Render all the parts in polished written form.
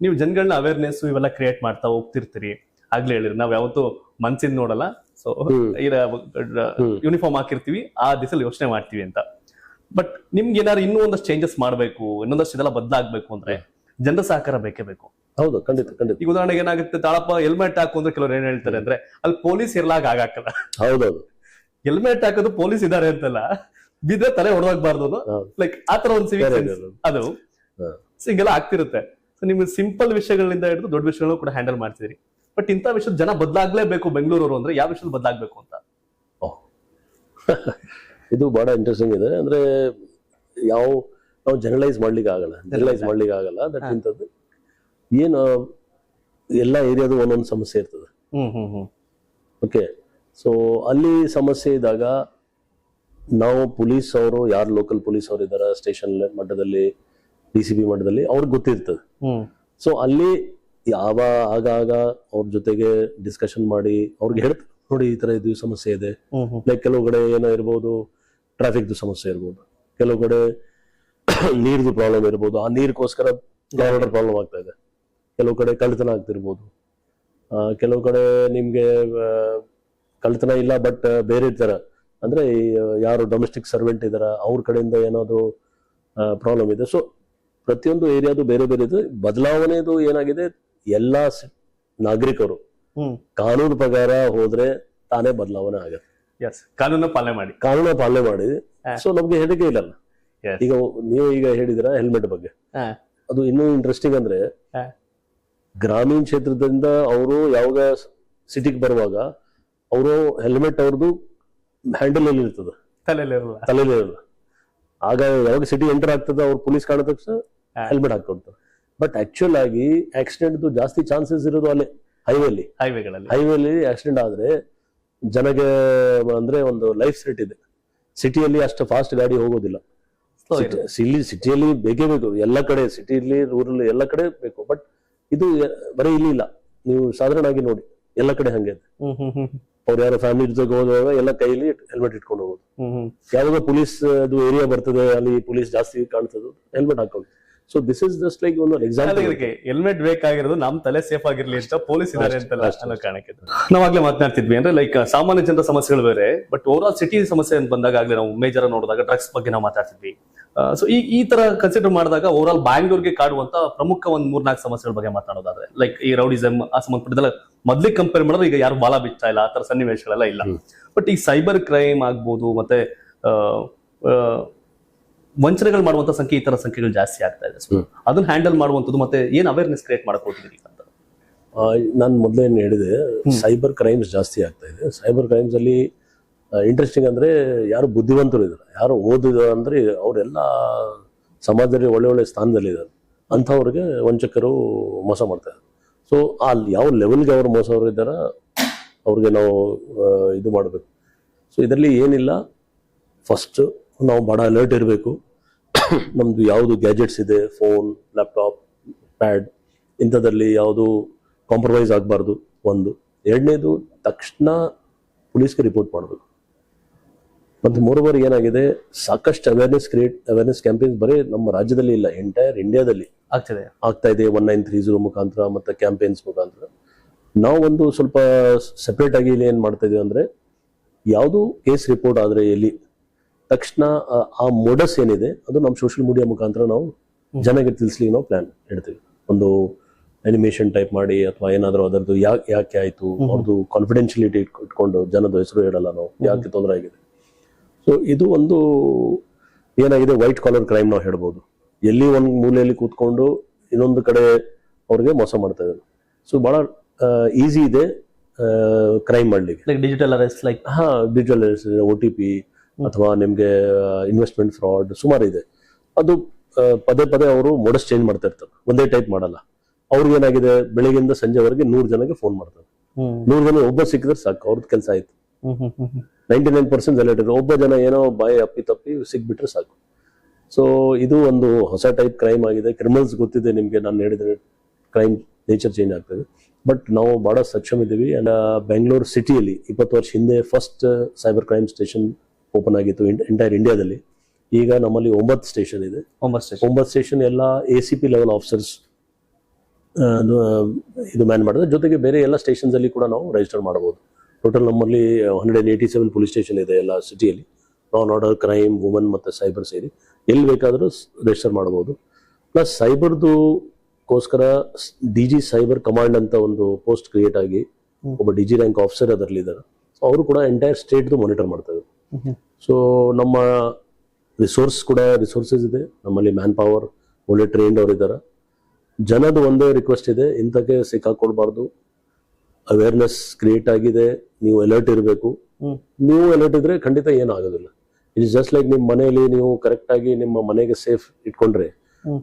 ನೀವು ಜನಗಳನ್ನ ಅವೇರ್ನೆಸ್ ಇವೆಲ್ಲ ಕ್ರಿಯೇಟ್ ಮಾಡ್ತಾ ಹೋಗ್ತಿರ್ತೀರಿ. ಆಗ್ಲೇ ಹೇಳಿರಿ, ನಾವ್ ಯಾವತ್ತು ಮನ್ಸಿಂದ ನೋಡಲ್ಲ. ಸೊ ಯೂನಿಫಾರ್ಮ್ ಹಾಕಿರ್ತೀವಿ, ಆ ದಿವಸಲ್ಲಿ ಯೋಚನೆ ಮಾಡ್ತೀವಿ ಅಂತ. ಬಟ್ ನಿಮ್ಗೆ ಏನಾದ್ರು ಇನ್ನೂ ಒಂದಷ್ಟು ಚೇಂಜಸ್ ಮಾಡ್ಬೇಕು, ಇನ್ನೊಂದಷ್ಟು ಇದೆಲ್ಲ ಬದಲಾಗಬೇಕು ಅಂದ್ರೆ ಜನರ ಸಹಕಾರ ಬೇಕೇ ಬೇಕು. ಹೌದು, ಖಂಡಿತ ಖಂಡಿತ. ಈಗ ಉದಾಹರಣೆಗೆ ಏನಾಗುತ್ತೆ, ತಾಳಪ್ಪ ಹೆಲ್ಮೆಟ್ ಹಾಕು ಅಂದ್ರೆ ಕೆಲವ್ರು ಏನ್ ಹೇಳ್ತಾರೆ ಅಂದ್ರೆ ಅಲ್ಲಿ ಪೊಲೀಸ್ ಇರ್ಲಾಗ ಆಗಾಕಲ್ಲ. ಹೌದೌದು, ಹೆಲ್ಮೆಟ್ ಹಾಕೋದು ಪೊಲೀಸ್ ಇದಾರೆ ಅಂತಲ್ಲ, ಬಿದ್ರೆ ತಲೆ ಹೊಡೆದಾಗಬಾರ್ದು, ಲೈಕ್ ಆತರ ಒಂದು ಸಿವಿಕ್ ಸೆನ್ಸ್ ಅದು ಹಿಂಗೆಲ್ಲ ಆಗ್ತಿರುತ್ತೆ. ಸೊ ನಿಮ್ಗೆ ಸಿಂಪಲ್ ವಿಷಯಗಳಿಂದ ಹಿಡಿದು ದೊಡ್ಡ ವಿಷಯಗಳನ್ನು ಕೂಡ ಹ್ಯಾಂಡಲ್ ಮಾಡ್ತಿದ್ರಿ. ಬಟ್ ಇಂಥ ವಿಷಯದ ಜನ ಬದಲಾಗ್ಲೇಬೇಕು ಬೆಂಗಳೂರವರು ಅಂದ್ರೆ ಯಾವ ವಿಷಯದಲ್ಲಿ ಬದಲಾಗಬೇಕು ಅಂತ? ಇದು ಬಹಳ ಇಂಟ್ರೆಸ್ಟಿಂಗ್ ಇದೆ. ಅಂದ್ರೆ ನಾವು ಜನರಲೈಸ್ ಮಾಡ್ಲಿಕ್ಕೆ ಆಗಲ್ಲ. ದಟ್ ಇಂಥದ್ದು ಏನು ಎಲ್ಲ ಏರಿಯಾದು ಒಂದೊಂದು ಸಮಸ್ಯೆ ಇರ್ತದೆ. ಓಕೆ, ಸೊ ಅಲ್ಲಿ ಸಮಸ್ಯೆ ಇದ್ದಾಗ ನಾವು ಪೊಲೀಸ್ ಅವರು, ಯಾರು ಲೋಕಲ್ ಪೊಲೀಸ್ ಅವರು ಇದಾರೆ ಸ್ಟೇಷನ್ ಮಟ್ಟದಲ್ಲಿ, DCP ಮಟ್ಟದಲ್ಲಿ, ಅವ್ರಿಗೆ ಗೊತ್ತಿರ್ತದೆ. ಸೊ ಅಲ್ಲಿ ಆಗಾಗ ಅವ್ರ ಜೊತೆಗೆ ಡಿಸ್ಕಷನ್ ಮಾಡಿ ಅವ್ರಿಗೆ ಹೇಳ್ತಾರೆ, ನೋಡಿ ಈ ತರ ಇದು ಸಮಸ್ಯೆ ಇದೆ. ಲೈಕ್ ಕೆಲವು ಕಡೆ ಏನೋ ಇರ್ಬೋದು, ಟ್ರಾಫಿಕ್ದು ಸಮಸ್ಯೆ ಇರ್ಬೋದು, ಕೆಲವು ಕಡೆ ನೀರ್ದು ಪ್ರಾಬ್ಲಮ್ ಇರ್ಬೋದು, ಆ ನೀರ್ಗೋಸ್ಕರ ಪ್ರಾಬ್ಲಮ್ ಆಗ್ತಾ ಇದೆ. ಕೆಲವು ಕಡೆ ಕಳ್ತನ ಆಗ್ತಿರ್ಬೋದು, ಕೆಲವು ಕಡೆ ನಿಮ್ಗೆ ಕಳ್ತನ ಇಲ್ಲ ಬಟ್ ಬೇರೆ ತರ, ಅಂದ್ರೆ ಯಾರು ಡೊಮೆಸ್ಟಿಕ್ ಸರ್ವೆಂಟ್ ಇದಾರ ಅವ್ರ ಕಡೆಯಿಂದ ಏನಾದ್ರು ಪ್ರಾಬ್ಲಮ್ ಇದೆ. ಸೊ ಪ್ರತಿಯೊಂದು ಏರಿಯಾದು ಬೇರೆ ಬೇರೆ ಇದೆ. ಬದಲಾವಣೆದು ಏನಾಗಿದೆ, ಎಲ್ಲಾ ನಾಗರಿಕರು ಕಾನೂನು ಪ್ರಕಾರ ಹೋದ್ರೆ ತಾನೇ ಬದಲಾವಣೆ ಆಗುತ್ತೆ. ಕಾನೂನು ಪಾಲನೆ ಮಾಡಿ ಸೊ ನಮ್ಗೆ ಹೆದರಿಕೆ ಇಲ್ಲಲ್ಲ. ಈಗ ನೀವು ಈಗ ಹೇಳಿದಿರ ಹೆಲ್ಮೆಟ್ ಬಗ್ಗೆ, ಅದು ಇನ್ನೂ ಇಂಟ್ರೆಸ್ಟಿಂಗ್ ಅಂದ್ರೆ ಗ್ರಾಮೀಣ ಕ್ಷೇತ್ರದಿಂದ ಅವರು ಯಾವಾಗ ಸಿಟಿಗೆ ಬರುವಾಗ ಅವರು ಹೆಲ್ಮೆಟ್ ಅವ್ರದ್ದು ಹ್ಯಾಂಡಲ್ ಅಲ್ಲಿ ಇರ್ತದೆ, ತಲೆಯಲ್ಲಿ ಇರಲ್ಲ. ಆಗ ಯಾವಾಗ ಸಿಟಿ ಎಂಟರ್ ಆಗ್ತದೆ ಅವ್ರು ಪೊಲೀಸ್ ಕಾಣಿದ ತಕ್ಷಣ ಹೆಲ್ಮೆಟ್ ಹಾಕೊಡ್ತಾರೆ. ಬಟ್ ಆಕ್ಚುಲ್ ಆಗಿ ಆಕ್ಸಿಡೆಂಟ್ ಜಾಸ್ತಿ ಚಾನ್ಸಸ್ ಇರೋದು ಅಲ್ಲಿ ಹೈವೇಲಿ ಆಕ್ಸಿಡೆಂಟ್ ಆದ್ರೆ ಜನಗೆ ಅಂದ್ರೆ ಒಂದು ಲೈಫ್ ಥ್ರೆಟ್ ಇದೆ. ಸಿಟಿಯಲ್ಲಿ ಅಷ್ಟು ಫಾಸ್ಟ್ ಗಾಡಿ ಹೋಗೋದಿಲ್ಲ. ಸಿಟಿಯಲ್ಲಿ ಬೇಕೇ ಬೇಕು, ಎಲ್ಲ ಕಡೆ ಸಿಟಿಯಲ್ಲಿ ರೂರಲ್ ಎಲ್ಲ ಕಡೆ ಬೇಕು. ಬಟ್ ಇದು ಬರೀ ಇಲ್ಲಿ ಇಲ್ಲ, ನೀವು ಸಾಧಾರಣ ಆಗಿ ನೋಡಿ ಎಲ್ಲ ಕಡೆ ಹಂಗೆ ಇದೆ. ಅವ್ರು ಯಾರೋ ಫ್ಯಾಮಿಲಿ ಜೊತೆಗೆ ಹೋದಾಗ ಎಲ್ಲ ಕೈಲಿ ಹೆಲ್ಮೆಟ್ ಇಟ್ಕೊಂಡು ಹೋಗೋದು. ಯಾವಾಗ ಪೊಲೀಸ್ ಅದು ಏರಿಯಾ ಬರ್ತದೆ, ಅಲ್ಲಿ ಪೊಲೀಸ್ ಜಾಸ್ತಿ ಕಾಣ್ತದೆ, ಹೆಲ್ಮೆಟ್ ಹಾಕೊಂಡು. So this is just like ಒಂದು ಎಕ್ಸಾಂಪಲ್. ಹೆಲ್ಮೆಟ್ ಬೇಕಾಗಿರೋದು ನಮ್ ತಲೆ ಸೇಫ್ ಆಗಿರ್ಲಿ ಅಂತ ಪೊಲೀಸ್ ಇದಾರೆ ಅಂತ ಕಾಣಕ್ಕೆ ನಾವಾಗ್ಲೇ ಮಾತನಾಡ್ತಿದ್ವಿ. ಅಂದ್ರೆ ಲೈಕ್ ಸಾಮಾನ್ಯ ಜನರ ಸಮಸ್ಯೆಗಳು ಬೇರೆ, ಬಟ್ ಓವರ್ ಆಲ್ ಸಿಟಿ ಸಮಸ್ಯೆ ಅಂತ ಬಂದಾಗ ಆಗ್ಲೇ ನಾವು ಮೇಜರ್ ನೋಡಿದಾಗ ಡ್ರಗ್ಸ್ ಬಗ್ಗೆ ನಾವು ಮಾತಾಡ್ತಿದ್ವಿ. ಸೊ ಈ ತರ ಕನ್ಸಿಡರ್ ಮಾಡಿದಾಗ ಓವರ್ ಆಲ್ ಬ್ಯಾಂಗ್ಳೂರ್ಗೆ ಕಾಡುವಂತ ಪ್ರಮುಖ ಒಂದ್ 3-4 ಸಮಸ್ಯೆಗಳ ಬಗ್ಗೆ ಮಾತಾಡೋದಾದ್ರೆ, ಲೈಕ್ ಈ ರೌಡಿಸಮ್ ಆ ಸಂಬಂಧಪಟ್ಟದಲ್ಲ ಮೊದ್ಲಿಗೆ ಕಂಪೇರ್ ಮಾಡಿದ್ರೆ ಈಗ ಯಾರು ಬಾಲ ಬಿಚ್ಚಾ ಇಲ್ಲ, ಆ ತರ ಸನ್ನಿವೇಶಗಳೆಲ್ಲ ಇಲ್ಲ. ಬಟ್ ಈ ಸೈಬರ್ ಕ್ರೈಮ್ ಆಗ್ಬೋದು, ಮತ್ತೆ ವಂಚನೆಗಳು ಮಾಡುವಂತ ಸಂಖ್ಯೆ, ಈ ತರ ಸಂಖ್ಯೆಗಳು ಜಾಸ್ತಿ ಆಗ್ತಾ ಇದೆ. ಅದನ್ನ ಹ್ಯಾಂಡಲ್ ಮಾಡುವಂಥದ್ದು ಮತ್ತೆ ಏನ್ ಅವೇರ್ನೆಸ್ ಕ್ರಿಯೇಟ್ ಮಾಡಕ್ ಹೋಗ್ತಿದ್ದೀರಿ ಅಂತ? ನಾನು ಮೊದಲೇನು ಹೇಳಿದೆ, ಸೈಬರ್ ಕ್ರೈಮ್ಸ್ ಜಾಸ್ತಿ ಆಗ್ತಾ ಇದೆ. ಸೈಬರ್ ಕ್ರೈಮ್ಸ್ ಅಲ್ಲಿ ಇಂಟ್ರೆಸ್ಟಿಂಗ್ ಅಂದ್ರೆ ಯಾರು ಬುದ್ಧಿವಂತರು ಇದ್ದಾರೆ, ಯಾರು ಓದಿದ ಅಂದ್ರೆ ಅವರೆಲ್ಲ ಸಮಾಜದಲ್ಲಿ ಒಳ್ಳೆ ಸ್ಥಾನದಲ್ಲಿ ಇದ್ದಾರೆ, ಅಂಥವ್ರಿಗೆ ವಂಚಕರು ಮೋಸ ಮಾಡ್ತಾರೆ. ಸೊ ಅಲ್ಲಿ ಯಾವ ಲೆವೆಲ್ಗೆ ಅವ್ರು ಮೋಸವರು ಇದ್ದಾರ ಅವ್ರಿಗೆ ನಾವು ಇದು ಮಾಡಬೇಕು. ಸೊ ಇದರಲ್ಲಿ ಏನಿಲ್ಲ, ಫಸ್ಟ್ ನಾವು ಬಹಳ ಅಲರ್ಟ್ ಇರಬೇಕು. ನಮ್ದು ಯಾವುದು ಗ್ಯಾಜೆಟ್ಸ್ ಇದೆ, ಫೋನ್, ಲ್ಯಾಪ್ಟಾಪ್, ಪ್ಯಾಡ್, ಇಂಥದ್ರಲ್ಲಿ ಯಾವುದು ಕಾಂಪ್ರಮೈಸ್ ಆಗಬಾರ್ದು ಒಂದು. ಎರಡನೇದು, ತಕ್ಷಣ ಪೊಲೀಸ್ಗೆ ರಿಪೋರ್ಟ್ ಮಾಡಬೇಕು. ಮತ್ತು ಮೂರವರೆ ಏನಾಗಿದೆ, ಸಾಕಷ್ಟು ಅವೇರ್ನೆಸ್ ಕ್ಯಾಂಪೇನ್ಸ್ ಬರೀ ನಮ್ಮ ರಾಜ್ಯದಲ್ಲಿ ಇಲ್ಲ, ಎಂಟೈರ್ ಇಂಡಿಯಾದಲ್ಲಿ ಆಗ್ತಾ ಇದೆ. 1930 ಮುಖಾಂತರ ಮತ್ತೆ ಕ್ಯಾಂಪೇನ್ಸ್ ಮುಖಾಂತರ. ನಾವು ಒಂದು ಸ್ವಲ್ಪ ಸೆಪರೇಟ್ ಆಗಿ ಇಲ್ಲಿ ಏನ್ ಮಾಡ್ತಾ ಇದೀವಿ ಅಂದ್ರೆ, ಯಾವುದು ಕೇಸ್ ರಿಪೋರ್ಟ್ ಆದ್ರೆ ಎಲ್ಲಿ ತಕ್ಷಣ ಆ ಮೋಡಸ್ ಏನಿದೆ ಅದು ನಮ್ಮ ಸೋಷಿಯಲ್ ಮೀಡಿಯಾ ಮುಖಾಂತರ ನಾವು ಜನಕ್ಕೆ ತಿಳಿಸ್ಲಿಕ್ಕೆ ನಾವು ಪ್ಲಾನ್ ಇಡ್ತೀವಿ. ಒಂದು ಅನಿಮೇಷನ್ ಟೈಪ್ ಮಾಡಿ ಅಥವಾ ಏನಾದರೂ ಅದರದ್ದು ಯಾಕೆ ಆಯ್ತು ಅವ್ರದ್ದು ಕಾನ್ಫಿಡೆನ್ಶಿಯಲಿಟಿ ಇಟ್ಕೊಂಡು, ಜನದ ಹೆಸರು ಹೇಳಲ್ಲ ನಾವು, ಯಾಕೆ ತೊಂದರೆ ಆಗಿದೆ. ಸೊ ಇದು ಒಂದು ಏನಾಗಿದೆ, ವೈಟ್ ಕಾಲರ್ ಕ್ರೈಮ್ ನಾವು ಹೇಳ್ಬೋದು. ಎಲ್ಲಿ ಒಂದು ಮೂಲೆಯಲ್ಲಿ ಕೂತ್ಕೊಂಡು ಇನ್ನೊಂದು ಕಡೆ ಅವ್ರಿಗೆ ಮೋಸ ಮಾಡ್ತಾ ಇದ್ದಾರೆ. ಸೊ ಬಹಳ ಈಸಿ ಇದೆ ಕ್ರೈಮ್ ಮಾಡ್ಲಿಕ್ಕೆ. Digital arrest, digital arrest, OTP ಅಥವಾ ನಿಮ್ಗೆ ಇನ್ವೆಸ್ಟ್ಮೆಂಟ್ ಫ್ರಾಡ್ ಸುಮಾರು ಇದೆ. ಅದು ಪದೇ ಅವರು ಮೋಡಸ್ ಚೇಂಜ್ ಮಾಡ್ತಾ ಇರ್ತಾರೆ, ಒಂದೇ ಟೈಪ್ ಮಾಡಲ್ಲ. ಅವ್ರಿಗೆ ಏನಾಗಿದೆ, ಬೆಳಗ್ಗೆಯಿಂದ ಸಂಜೆವರೆಗೆ 100 ಜನಕ್ಕೆ ಫೋನ್ ಮಾಡ್ತಾರೆ. 100 ಜನ ಒಬ್ಬ ಸಿಕ್ಕಿದ್ರೆ ಸಾಕು, ಅವ್ರದ್ದು ಕೆಲಸ ಆಯ್ತು. 99% ಅಲರ್ಟ್ ಇದೆ. ಒಬ್ಬ ಜನ ಏನೋ ಬಾಯಿ ತಪ್ಪಿ ಸಿಕ್ಬಿಟ್ರೆ ಸಾಕು. ಸೊ ಇದು ಒಂದು ಹೊಸ ಟೈಪ್ ಕ್ರೈಮ್ ಆಗಿದೆ. ಕ್ರಿಮಿನಲ್ಸ್ ಗೊತ್ತಿದೆ ನಿಮ್ಗೆ, ನಾನು ಹೇಳಿದ್ರೆ ಕ್ರೈಮ್ ನೇಚರ್ ಚೇಂಜ್ ಆಗ್ತದೆ. ಬಟ್ ನಾವು ಬಹಳ ಸಕ್ಷಮ ಇದ್ದೀವಿ. ಅಂಡ್ ಬೆಂಗಳೂರು ಸಿಟಿಯಲ್ಲಿ 20 ವರ್ಷ ಹಿಂದೆ first cyber crime station open ಆಗಿತ್ತು ಎಂಟೈರ್ ಇಂಡಿಯಾದಲ್ಲಿ. ಈಗ ನಮ್ಮಲ್ಲಿ 9 ಸ್ಟೇಷನ್ ಇದೆ. 9 ಸ್ಟೇಷನ್ ಎಲ್ಲ ACP ಲೆವೆಲ್ ಆಫೀಸರ್ಸ್ ಇದು ಮ್ಯಾನ್ ಮಾಡಿದ್ರೆ, ಜೊತೆಗೆ ಬೇರೆ ಎಲ್ಲ ಸ್ಟೇಷನ್ಸ್ ಅಲ್ಲಿ ಕೂಡ ನಾವು ರಿಜಿಸ್ಟರ್ ಮಾಡಬಹುದು. ಟೋಟಲ್ ನಮ್ಮಲ್ಲಿ 187 ಪೊಲೀಸ್ ಸ್ಟೇಷನ್ ಇದೆ ಎಲ್ಲ ಸಿಟಿಯಲ್ಲಿ. Law and order, crime, woman ಮತ್ತು ಸೈಬರ್ ಸೇರಿ ಎಲ್ಲಿ ಬೇಕಾದರೂ ರಿಜಿಸ್ಟರ್ ಮಾಡಬಹುದು. ಪ್ಲಸ್ ಸೈಬರ್ದುಗೋಸ್ಕರ DG ಸೈಬರ್ ಕಮಾಂಡ್ ಅಂತ ಒಂದು ಪೋಸ್ಟ್ ಕ್ರಿಯೇಟ್ ಆಗಿ ಒಬ್ಬ DG ರ್ಯಾಂಕ್ ಆಫೀಸರ್ ಅದರಲ್ಲಿ ಇದ್ದಾರೆ. ಸೊ ಅವರು ಕೂಡ ಎಂಟೈರ್ ಸ್ಟೇಟ್ದು ಮಾನಿಟರ್ ಮಾಡ್ತಾರೆ. ಸೊ ನಮ್ಮ ರಿಸೋರ್ಸಸ್ ಇದೆ ನಮ್ಮಲ್ಲಿ, ಮ್ಯಾನ್ ಪವರ್ ಒಳ್ಳೆ ಟ್ರೈನ್ಡ್ ಅವ್ರು ಇದ್ದಾರೆ. ಜನದ ಒಂದೇ ರಿಕ್ವೆಸ್ಟ್ ಇದೆ, ಇಂಥಕ್ಕೆ ಸಿಕ್ಕಾಕೊಡ್ಬಾರ್ದು. ಅವೇರ್ನೆಸ್ ಕ್ರಿಯೇಟ್ ಆಗಿದೆ, ನೀವು ಅಲರ್ಟ್ ಇರಬೇಕು. ನೀವು ಅಲರ್ಟ್ ಇದ್ರೆ ಖಂಡಿತ ಏನು ಆಗೋದಿಲ್ಲ. ಇಟ್ ಇಸ್ ಜಸ್ಟ್ ಲೈಕ್ ನಿಮ್ಮ ಮನೆಯಲ್ಲಿ ನೀವು ಕರೆಕ್ಟ್ ಆಗಿ ನಿಮ್ಮ ಮನೆಗೆ ಸೇಫ್ ಇಟ್ಕೊಂಡ್ರೆ,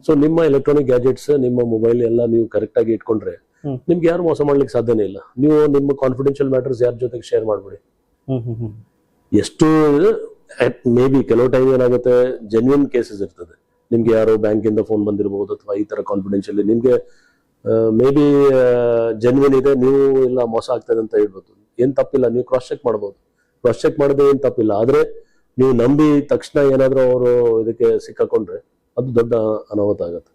ಸೊ ನಿಮ್ಮ ಎಲೆಕ್ಟ್ರಾನಿಕ್ ಗ್ಯಾಜೆಟ್ಸ್, ನಿಮ್ಮ ಮೊಬೈಲ್ ಎಲ್ಲ ನೀವು ಕರೆಕ್ಟ್ ಆಗಿ ಇಟ್ಕೊಂಡ್ರೆ ನಿಮ್ಗೆ ಯಾರು ಮೋಸ ಮಾಡ್ಲಿಕ್ಕೆ ಸಾಧ್ಯನೇ ಇಲ್ಲ. ನೀವು ನಿಮ್ಮ ಕಾನ್ಫಿಡೆನ್ಷಿಯಲ್ ಮ್ಯಾಟರ್ಸ್ ಯಾರ ಜೊತೆಗೆ ಶೇರ್ ಮಾಡ್ಬಿಡಿ. ಎಷ್ಟು ಮೇ ಬಿ ಕೆಲವು ಟೈಮ್ ಏನಾಗುತ್ತೆ, ಜೆನ್ಯೂನ್ ಕೇಸಸ್ ಇರ್ತದೆ. ನಿಮ್ಗೆ ಯಾರೋ ಬ್ಯಾಂಕ್ ಇಂದ ಫೋನ್ ಬಂದಿರಬಹುದು ಅಥವಾ ಈ ತರ ಕಾನ್ಫಿಡೆನ್ಷಿಯಲ್ ನಿಮ್ಗೆ ಮೇ ಬಿ ಜೆನ್ಯೂನ್ ಇದೆ, ನೀವು ಇಲ್ಲ ಮೋಸ ಆಗ್ತದೆ ಅಂತ ಹೇಳ್ಬೋದು. ಏನ್ ತಪ್ಪಿಲ್ಲ, ನೀವು ಕ್ರಾಸ್ ಚೆಕ್ ಮಾಡಬಹುದು. ಕ್ರಾಸ್ ಚೆಕ್ ಮಾಡದೆ ಏನ್ ತಪ್ಪಿಲ್ಲ. ಆದ್ರೆ ನೀವು ನಂಬಿ ತಕ್ಷಣ ಏನಾದ್ರೂ ಅವರು ಇದಕ್ಕೆ ಸಿಕ್ಕಾಕೊಂಡ್ರೆ ಅದು ದೊಡ್ಡ ಅನಾಹುತ ಆಗುತ್ತೆ.